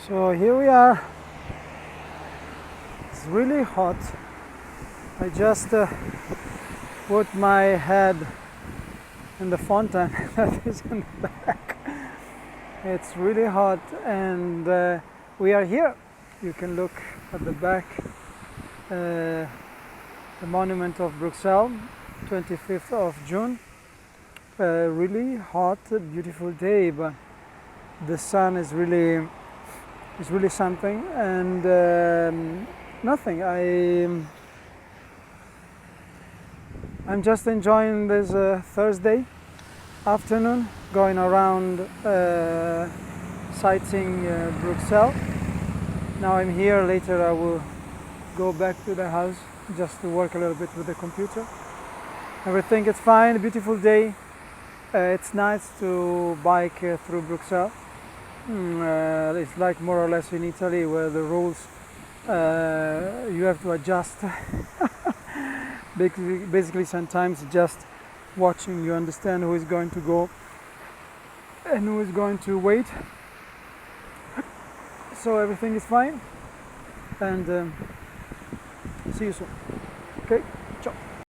So here we are. It's really hot. I just put my head in the fountain that is in the back. It's really hot, and we are here. You can look at the back, the monument of Bruxelles, 25th of June. Really hot, beautiful day, but the sun is really something, and nothing. I'm just enjoying this Thursday afternoon, going around sightseeing Bruxelles. Now I'm here. Later I will go back to the house just to work a little bit with the computer. Everything is fine. Beautiful day. It's nice to bike through Bruxelles. It's like more or less in Italy, where the rules you have to adjust. Basically, sometimes just watching, you understand who is going to go and who is going to wait. So everything is fine, and see you soon. Okay.